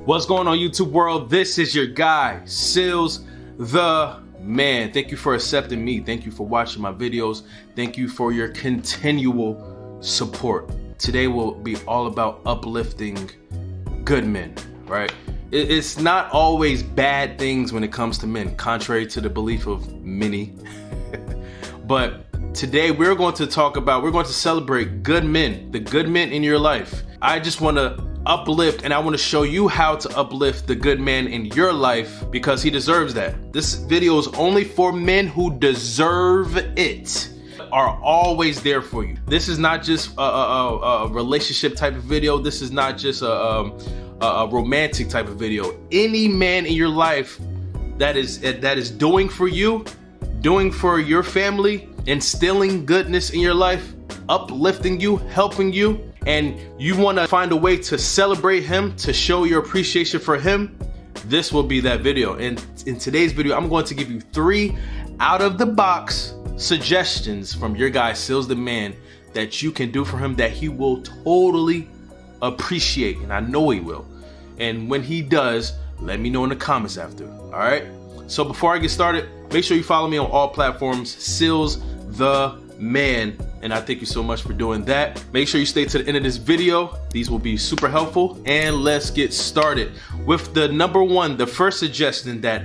What's going on, YouTube world? This is your guy, Sealz the man. Thank you for accepting me. Thank you for watching my videos. Thank you for your continual support. Today will be all about uplifting good men, right? It's not always bad things when it comes to men, contrary to the belief of many. But today we're going to celebrate good men, the good men in your life. I just want to uplift, and I want to show you how to uplift the good man in your life because he deserves that. This video is only for men who deserve it, are always there for you. This is not just a relationship type of video. This is not just a romantic type of video. Any man in your life that is doing for you, doing for your family, instilling goodness in your life, uplifting you, helping you, and you want to find a way to celebrate him, to show your appreciation for him, this will be that video. And in today's video, I'm going to give you 3 out-of-the-box suggestions from your guy, Sealz the man, that you can do for him that he will totally appreciate, and I know he will. And when he does, let me know in the comments after, all right? So before I get started, make sure you follow me on all platforms, Sealz the man, and I thank you so much for doing that. Make sure you stay to the end of this video. These will be super helpful, and let's get started with the number 1. The first suggestion that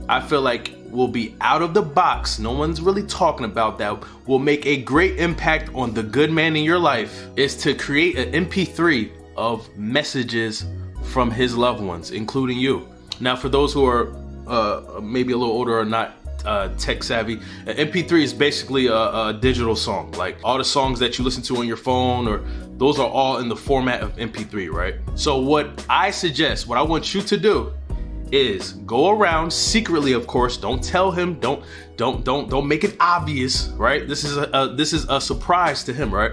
I feel like will be out of the box, no one's really talking about, that will make a great impact on the good man in your life, is to create an MP3 of messages from his loved ones, including you. Now, for those who are maybe a little older or not tech savvy, an MP3 is basically a digital song. Like all the songs that you listen to on your phone, or those are all in the format of MP3, right? So what I suggest, what I want you to do, is go around secretly, of course. Don't tell him. Don't make it obvious, right? This is a surprise to him, right?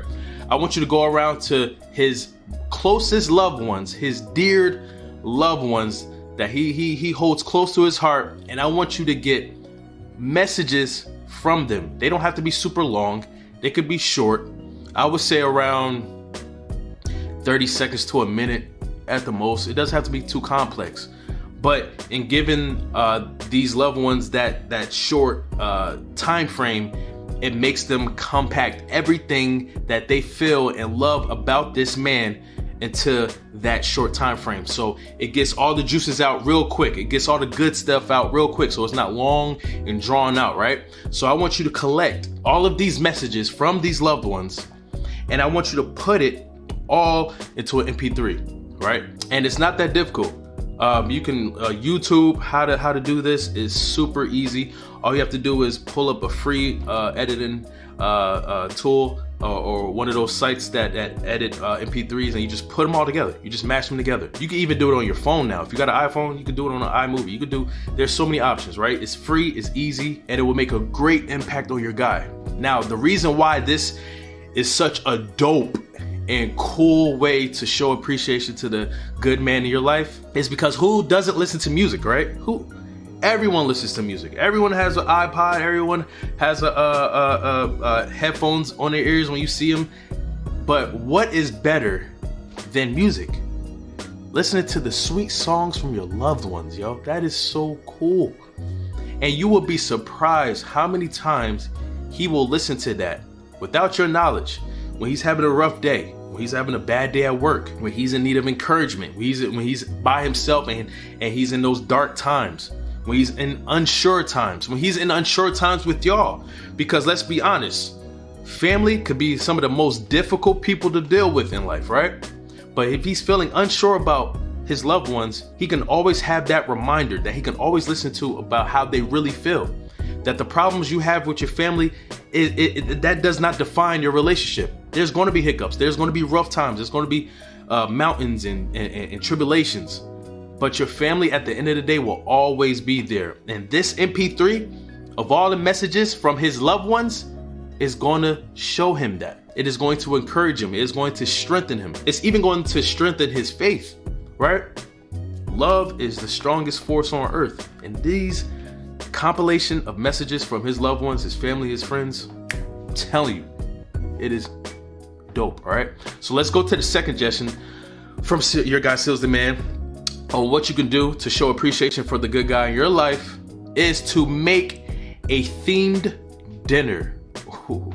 I want you to go around to his closest loved ones, his dear loved ones that he holds close to his heart, and I want you to get messages from them. They don't have to be super long. They could be short. I would say around 30 seconds to a minute at the most. It doesn't have to be too complex. But in giving these loved ones that short time frame, it makes them compact everything that they feel and love about this man into that short time frame. So it gets all the juices out real quick. It gets all the good stuff out real quick, so it's not long and drawn out, right? So I want you to collect all of these messages from these loved ones, and I want you to put it all into an MP3, right? And it's not that difficult. You can YouTube how to do this is super easy. All you have to do is pull up a free editing tool or one of those sites that edit MP3s, and you just put them all together. You just mash them together. You can even do it on your phone now. If you got an iPhone, you can do it on an iMovie. You could do, there's so many options, right? It's free, it's easy, and it will make a great impact on your guy. Now, the reason why this is such a dope and cool way to show appreciation to the good man in your life is because who doesn't listen to music, right? Everyone listens to music. Everyone has an iPod. Everyone has a headphones on their ears when you see them. But what is better than music? Listening to the sweet songs from your loved ones, yo. That is so cool. And you will be surprised how many times he will listen to that without your knowledge. When he's having a rough day, when he's having a bad day at work, when he's in need of encouragement, when he's by himself and he's in those dark times, when he's in unsure times, when he's in unsure times with y'all. Because let's be honest, family could be some of the most difficult people to deal with in life, right? But if he's feeling unsure about his loved ones, he can always have that reminder that he can always listen to about how they really feel. That the problems you have with your family, that does not define your relationship. There's going to be hiccups. There's going to be rough times. There's going to be mountains and tribulations. But your family at the end of the day will always be there. And this MP3 of all the messages from his loved ones is going to show him that. It is going to encourage him. It is going to strengthen him. It's even going to strengthen his faith, right? Love is the strongest force on earth. And these compilation of messages from his loved ones, his family, his friends, I'm telling you, it is dope. All right, so let's go to the second suggestion from your guy Sealz the man. on what you can do to show appreciation for the good guy in your life is to make a themed dinner. Ooh.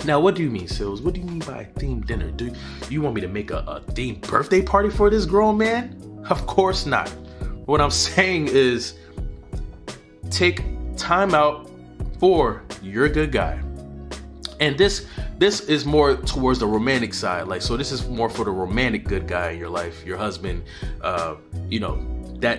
Now, what do you mean, Sealz? What do you mean by a themed dinner? Do you want me to make a themed birthday party for this grown man? Of course not. What I'm saying is take time out for your good guy. And this is more towards the romantic side. Like, so this is more for the romantic good guy in your life, your husband,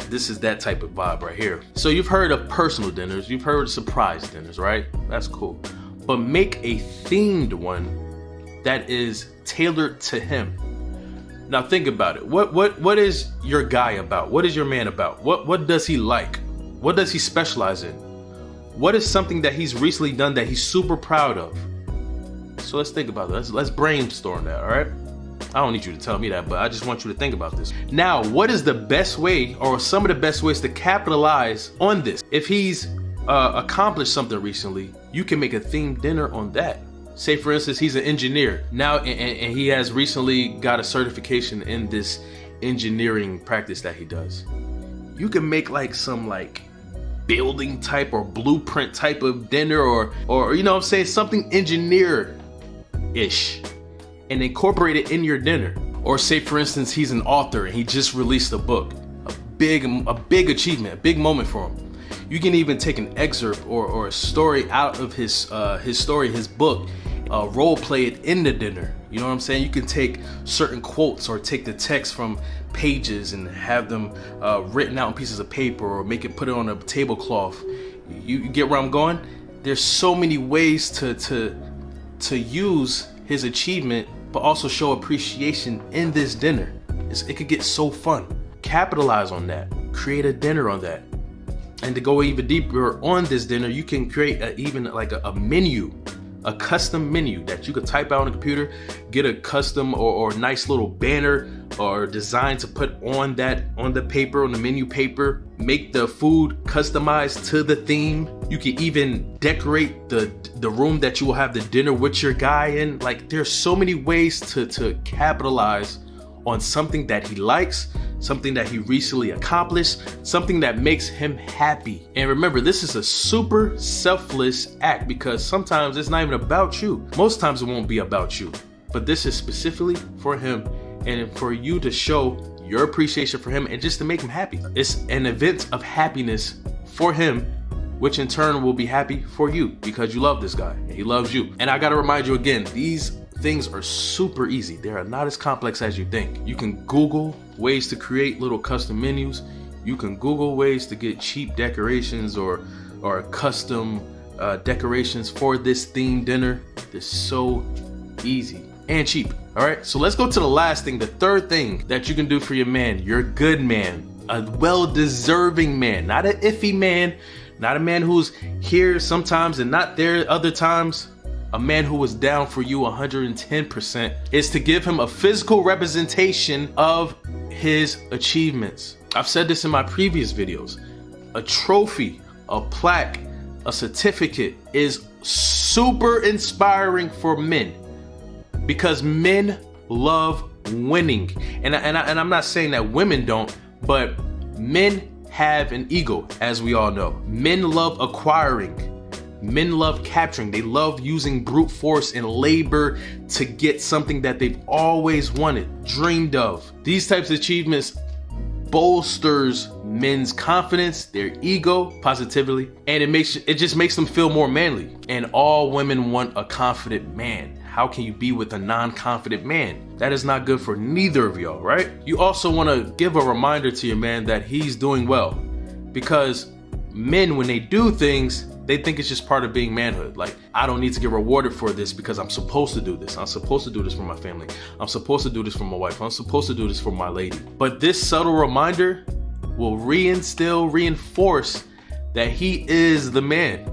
this is that type of vibe right here. So you've heard of personal dinners, you've heard of surprise dinners, right? That's cool. But make a themed one that is tailored to him. Now think about it. What is your guy about? What is your man about? What does he like? What does he specialize in? What is something that he's recently done that he's super proud of? So let's think about that. Let's brainstorm that, all right? I don't need you to tell me that, but I just want you to think about this. Now, what is the best way or some of the best ways to capitalize on this? If he's accomplished something recently, you can make a themed dinner on that. Say, for instance, he's an engineer now, and he has recently got a certification in this engineering practice that he does. You can make like some building type or blueprint type of dinner or you know what I'm saying, something engineer-ish, and incorporate it in your dinner. Or say, for instance, he's an author and he just released a book, a big achievement, a big moment for him. You can even take an excerpt or a story out of his story, his book, role play it in the dinner. You know what I'm saying? You can take certain quotes or take the text from pages and have them written out on pieces of paper or put it on a tablecloth. You get where I'm going? There's so many ways to use his achievement, but also show appreciation in this dinner. It could get so fun. Capitalize on that. Create a dinner on that. And to go even deeper on this dinner, you can create a menu, a custom menu that you could type out on the computer, get a custom or nice little banner or design to put on the paper, on the menu paper. Make the food customized to the theme. You can even decorate the room that you will have the dinner with your guy in. Like, there's so many ways to capitalize on something that he likes, something that he recently accomplished, something that makes him happy. And remember, this is a super selfless act because sometimes it's not even about you. Most times it won't be about you, but this is specifically for him and for you to show your appreciation for him and just to make him happy. It's an event of happiness for him, which in turn will be happy for you because you love this guy and he loves you. And I gotta remind you again, these things are super easy. They are not as complex as you think. You can Google ways to create little custom menus. You can Google ways to get cheap decorations or custom decorations for this themed dinner. It's so easy and cheap. All right, so let's go to the last thing, the third thing that you can do for your man, your good man, a well-deserving man, not an iffy man, not a man who's here sometimes and not there other times. A man who was down for you 110%, is to give him a physical representation of his achievements. I've said this in my previous videos. A trophy, a plaque, a certificate is super inspiring for men because men love winning. And I'm not saying that women don't, but men have an ego, as we all know. Men love acquiring. Men love capturing. They love using brute force and labor to get something that they've always wanted, dreamed of. These types of achievements bolsters men's confidence, their ego positively, and it just makes them feel more manly. And all women want a confident man. How can you be with a non-confident man? That is not good for neither of y'all, right? You also want to give a reminder to your man that he's doing well, because men, when they do things, they think it's just part of being manhood. Like, I don't need to get rewarded for this because I'm supposed to do this. I'm supposed to do this for my family. I'm supposed to do this for my wife. I'm supposed to do this for my lady. But this subtle reminder will reinforce that he is the man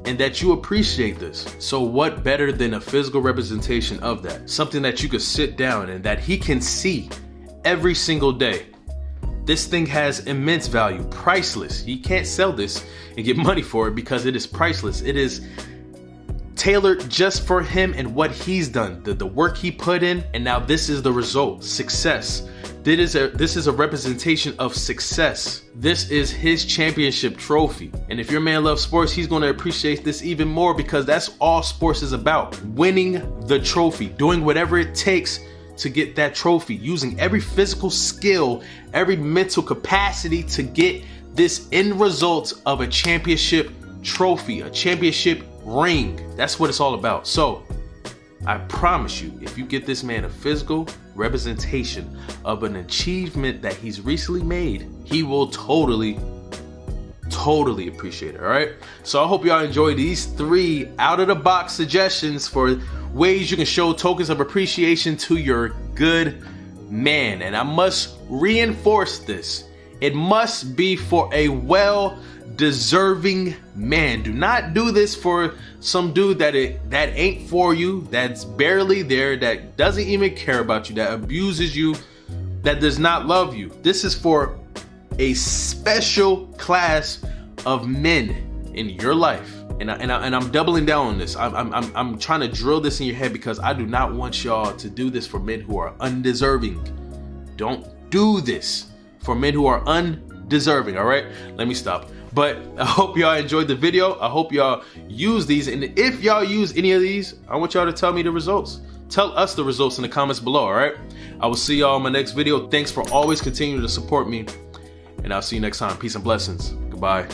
and that you appreciate this. So what better than a physical representation of that? Something that you could sit down and that he can see every single day. This thing has immense value, priceless. You can't sell this and get money for it because it is priceless. It is tailored just for him and what he's done, the work he put in, and now this is the result, success. This is a representation of success. This is his championship trophy. And if your man loves sports, he's gonna appreciate this even more, because that's all sports is about. Winning the trophy, doing whatever it takes to get that trophy, using every physical skill, every mental capacity to get this end result of a championship trophy, a championship ring. That's what it's all about. So I promise you, if you get this man a physical representation of an achievement that he's recently made, he will totally appreciate it. All right, so I hope y'all enjoy these 3 out of the box suggestions for ways you can show tokens of appreciation to your good man. And I must reinforce this, it must be for a well-deserving man. Do not do this for some dude that ain't for you, that's barely there, that doesn't even care about you, that abuses you, that does not love you. This is for a special class of men in your life. And I'm doubling down on this. I'm trying to drill this in your head, because I do not want y'all to do this for men who are undeserving. Don't do this for men who are undeserving. All right, let me stop. But I hope y'all enjoyed the video. I hope y'all use these, and if y'all use any of these, I want y'all to tell me the results. Tell us the results in the comments below. All right, I will see y'all in my next video. Thanks for always continuing to support me, and I'll see you next time. Peace and blessings. Goodbye.